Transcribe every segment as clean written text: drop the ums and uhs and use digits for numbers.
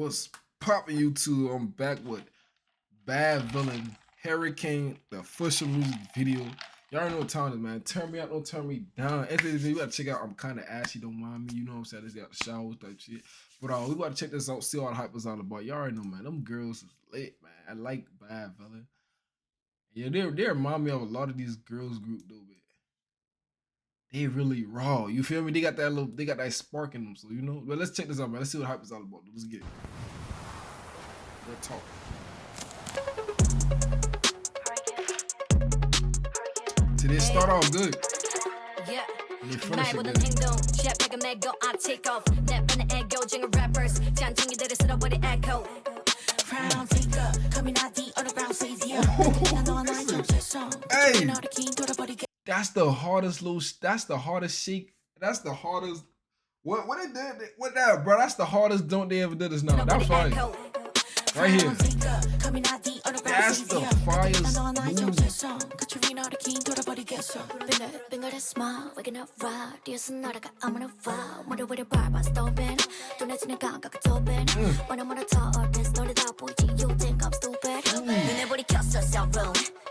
What's poppin' YouTube? I'm back with Badvillain Hurricane, the official music video. Y'all already know what time it is, man. Turn me up, don't turn me down. After this video, you gotta check out I'm Kinda Ashy, don't mind me. You know what I'm saying? I just got the shower type shit. But we about to check this out, see all the hype was all about. Y'all already know, man. Them girls is lit, man. I like Badvillain. Yeah, they remind me of a lot of these girls group though, but they really raw. You feel me? They got that spark in them. So you know. But let's check this out, man. Let's see what hype is all about. Let's get it. Real talk. Today start off good. Yeah. 말보단 행동 시합하게 매고 I take off 내 팬의 애교쟁이 rappers 잔챙이들을 쓸어버린 echo Crown taker coming out the underground says yeah Hey, that's the hardest shake. That's the hardest. What they did with that, bro? That's the hardest don't they ever did us now. That's fine. Right here. That's the fire's move.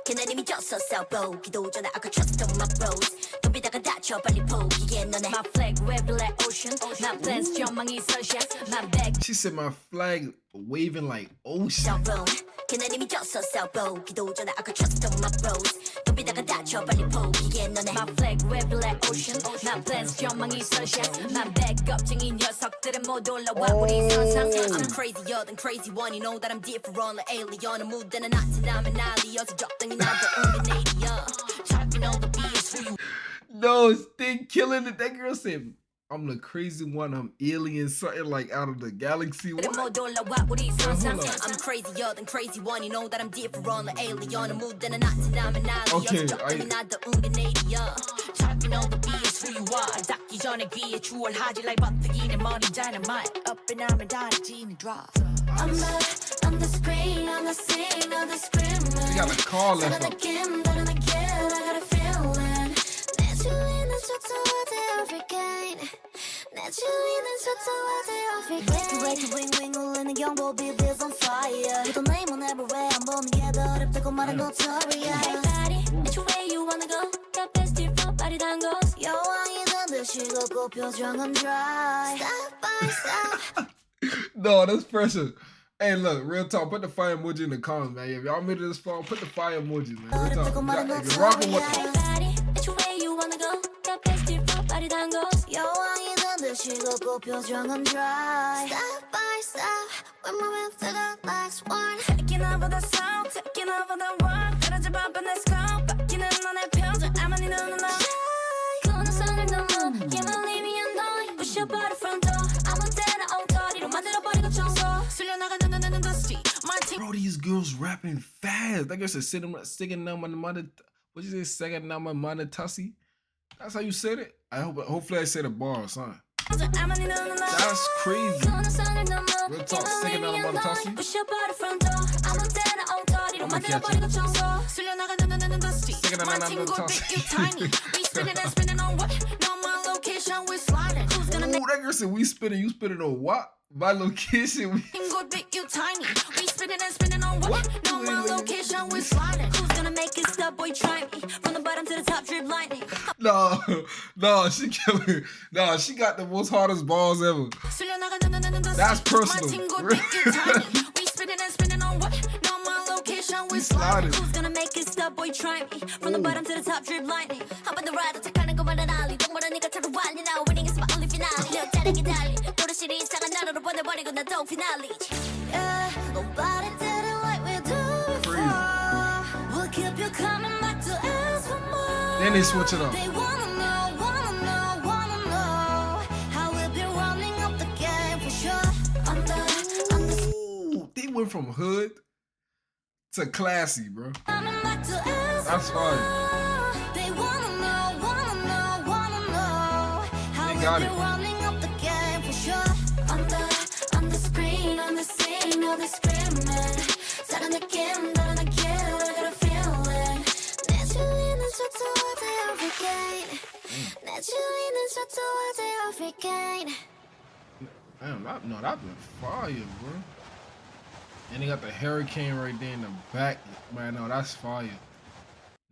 걔네님이 졌어 싸워 기도 전에 I could trust on my bros 덤비다가 다쳐 빨리 포기해 너네 My flag waving like ocean My plans 전망이 sunshine My back She said my flag waving like ocean 걔네님이 졌어 싸워 기도 전에 I could trust on my bros 덤비다가 다쳐 빨리 포기해 너네 My flag waving like ocean My plans 전망이 sunshine My back 겁쟁이 녀석들은 모두 올라와 우리 선상 I'm crazier than crazy one You know that I'm different like alien 무대는 나타나면 난리여서 적당히 No, Sting killing it. That girl said, I'm the crazy one, I'm alien, something like out of the galaxy. What? I'm crazier than crazy one, you know that I'm different like alien 무대는 나타나면 난리여서 적당히 나도 은근해리야 Talking all the BS who you are 닿기 전에 귀에 추월하지 like 버티기는 머리 dynamite Up and I'm a 다리지는 drop I'm the screen, I'm the scene, I'm the scream You got a call left up. I got a feeling 내 주위는 쏟아져 everyday 내 주위는 쏟아져 everyday Wake wing wing 울리는 경보 beat is on fire You don't name on everywhere 안 보는 게 더 어렵다고 말한 notorious Hey buddy, which way you wanna go? Got best tip for body tangos 여왕이 된 듯이 걷고 표정은 dry Stop by stop No, that's pressure. Hey, look, real talk. Put the fire emoji in the comments, man. If y'all made it this far, put the fire emoji, man. Real talk. You're rocking with them. 여왕이 된 듯이 걷고 표정은 dry Stop by stop, we're moving to the next one Taking over the sound, taking over the world 떨어져 봐봐 let's go 바뀌는 너의 표정 아무리 눈은 너 그는 선을 넘어 Yeah, my living and die Push your body from door 아무 때나 엉터리로 만들어버리고 청소 술려나가는 눈에는 dusty My team Bro, these girls rapping fast. That girl said, singing now my mother. What you say? Second now my mother tussie. That's how you said it. Hopefully I said a bar or something. That's crazy. Real talk. Second now my mother tussie. Second now my mother Ooh, that girl said we spinning. You spinning on what? My location. We spinning and spinning on what? No, my location we sliding. Who's gonna make it stop? Boy, try me. From the bottom to the top, drip lightning. No, she killing. No, she got the most hardest balls ever. That's personal. We spinning and spinning on what? No, my location we sliding. Who's gonna make it stop? Boy, try me. From the bottom to the top, drip lightning. How about the ride? 착하는 것만은 알리. 동물하니까 차로 완리 now. Winning is my only finale. 내 짜릿하게 달리. 도로실이 이상한 나라로 보내버리고 나 don't finale. Yeah, nobody did it like we do before. We'll keep you coming back to us for more. Then they switch it up. They wanna know how we've been running up the game for sure. Ooh, they went from hood to classy, bro. Coming back to us That's fine. They wanna know how They we've got been it. running up the game for sure. On the screen, on the scene, all the screaming. 다른 느낌, 다른 느낌, I got a feeling. 내 주위는 쏟아져 everyday. 내 주위는 쏟아져 everyday. Damn, that been fire, bro. And they got the hurricane right there in the back. Man, no, that's fire.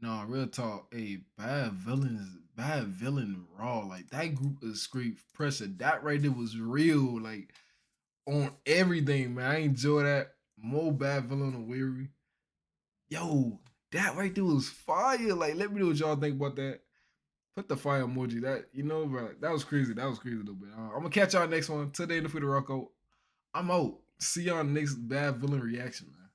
No, real talk. Hey, bad villain raw. Like that group is straight pressure. That right there was real. Like on everything, man. I enjoy that. More bad villain on weary. Yo, that right there was fire. Like, let me know what y'all think about that. Put the fire emoji. That bro. That was crazy. That was crazy a little bit. I'm gonna catch y'all next one. Today in the Food Rocco. I'm out. See y'all next bad villain reaction, man.